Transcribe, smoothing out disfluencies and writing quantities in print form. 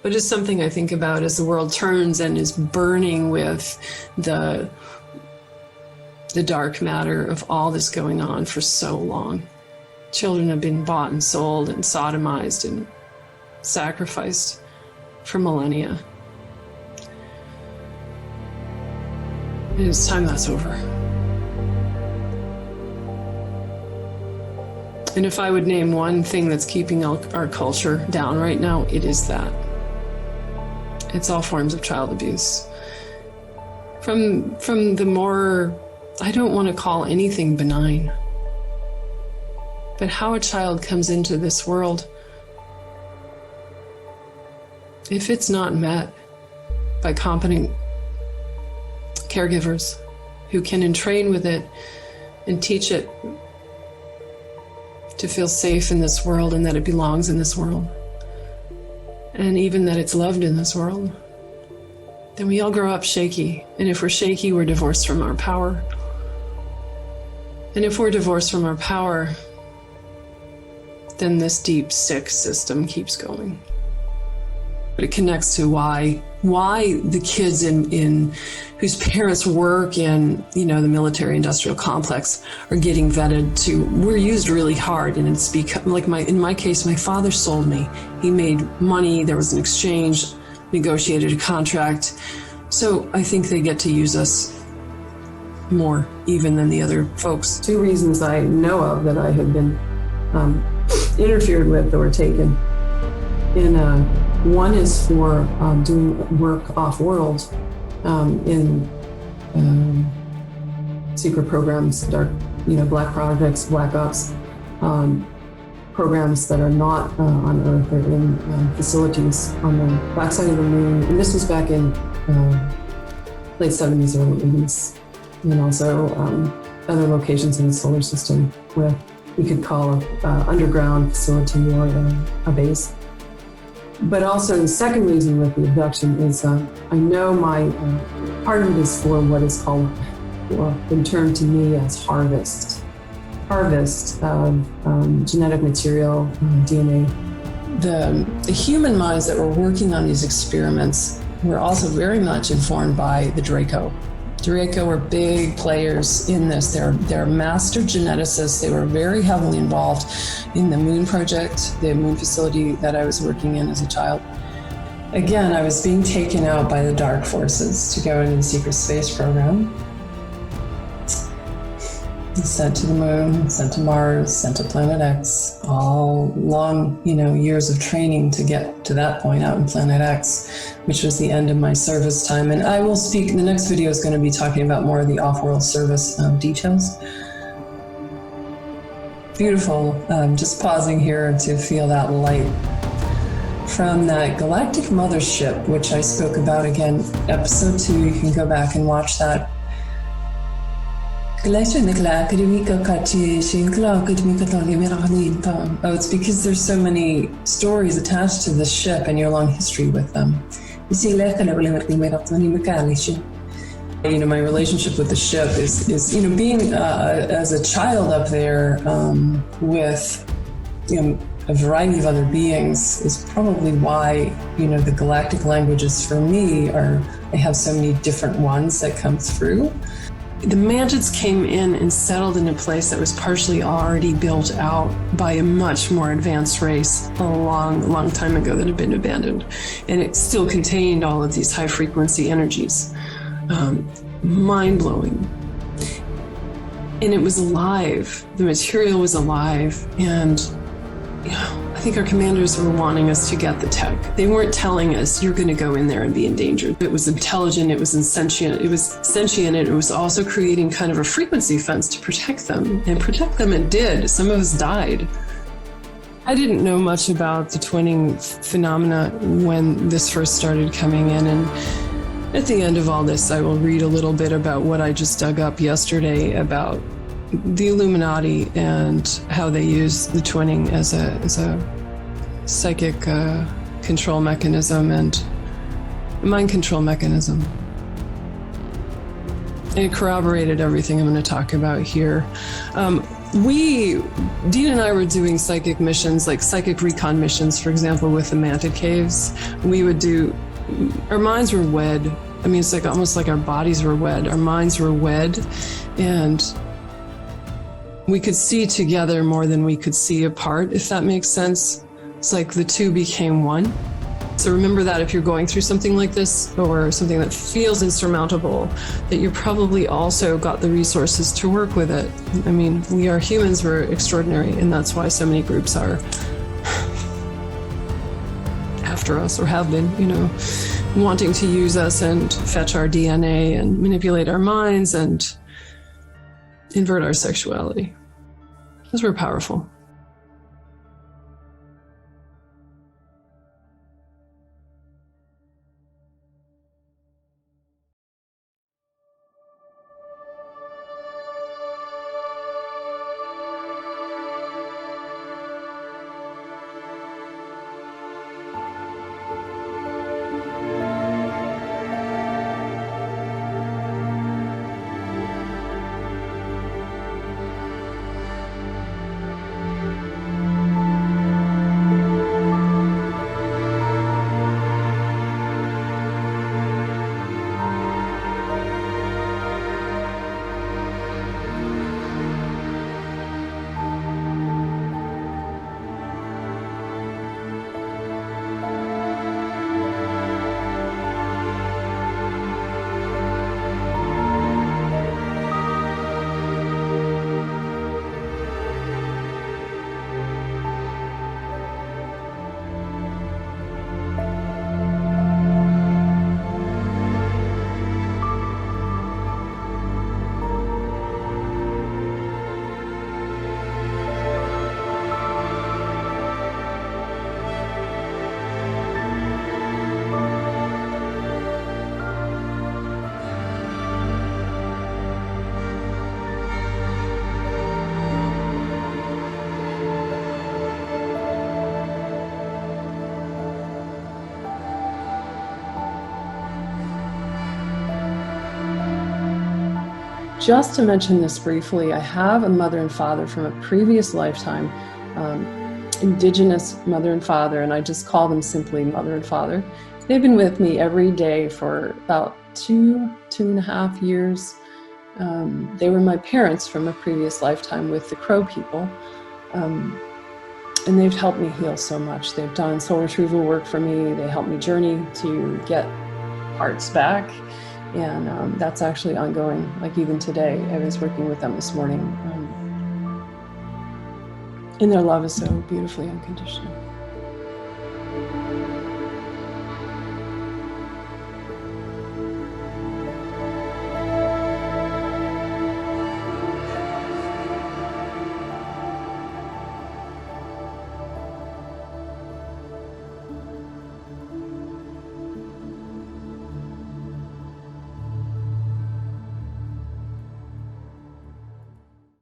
but it's something I think about as the world turns and is burning with the dark matter of all this going on for so long. Children have been bought and sold and sodomized and sacrificed for millennia. And it's time that's over. And if I would name one thing that's keeping our culture down right now, it is that. It's all forms of child abuse. From the more, I don't want to call anything benign, but how a child comes into this world, if it's not met by competent caregivers who can entrain with it and teach it to feel safe in this world and that it belongs in this world, and even that it's loved in this world, then we all grow up shaky. And if we're shaky, we're divorced from our power. And if we're divorced from our power, then this deep, sick system keeps going. But it connects to why the kids in whose parents work in, the military industrial complex are getting vetted to, we're used really hard. And it's because, in my case, my father sold me. He made money, there was an exchange, negotiated a contract. So I think they get to use us more even than the other folks. 2 reasons I know of that I have been interfered with or taken. One is for doing work off-world in secret programs, dark, black projects, black ops, programs that are not on Earth or in facilities on the backside of the moon. And this was back in late 70s, early 80s, and also other locations in the solar system where we could call an underground facility or a base. But also the second reason with the abduction is I know my part of it is for what is called, been termed to me as harvest of genetic material, DNA. The human minds that were working on these experiments were also very much informed by the Draco. Draco were big players in this. They're master geneticists. They were very heavily involved in the Moon project, the Moon facility that I was working in as a child. Again, I was being taken out by the dark forces to go into the secret space program. Sent to the Moon, sent to Mars, sent to Planet X, all long, years of training to get to that point out in Planet X, which was the end of my service time. And I will speak, the next video is going to be talking about more of the off-world service details. Beautiful, just pausing here to feel that light from that galactic mothership, which I spoke about again, episode 2, you can go back and watch that. Oh, it's because there's so many stories attached to this ship and your long history with them. My relationship with the ship is being as a child up there with a variety of other beings is probably why the galactic languages for me I have so many different ones that come through. The mantids came in and settled in a place that was partially already built out by a much more advanced race a long time ago that had been abandoned. And it still contained all of these high frequency energies. Mind-blowing. And it was alive. The material was alive. And I think our commanders were wanting us to get the tech. They weren't telling us, you're going to go in there and be endangered. It was intelligent, it was sentient, and it was also creating kind of a frequency fence to protect them. And protect them it did. Some of us died. I didn't know much about the twinning phenomena when this first started coming in. And at the end of all this, I will read a little bit about what I just dug up yesterday about the Illuminati and how they use the twinning as a psychic control mechanism and mind control mechanism. And it corroborated everything I'm going to talk about here. Dean and I were doing psychic missions, like psychic recon missions, for example, with the Manta Caves. Our minds were wed. I mean, it's like almost like our bodies were wed. Our minds were wed, and we could see together more than we could see apart, if that makes sense. It's like the two became one. So remember that if you're going through something like this, or something that feels insurmountable, that you probably also got the resources to work with it. I mean, we are humans, we're extraordinary, and that's why so many groups are after us, or have been, wanting to use us and fetch our DNA and manipulate our minds and invert our sexuality. Because we're powerful. Just to mention this briefly, I have a mother and father from a previous lifetime, Indigenous mother and father, and I just call them simply mother and father. They've been with me every day for about 2.5 years. They were my parents from a previous lifetime with the Crow people, and they've helped me heal so much. They've done soul retrieval work for me. They helped me journey to get parts back. And that's actually ongoing. Like even today, I was working with them this morning. And their love is so beautifully unconditional.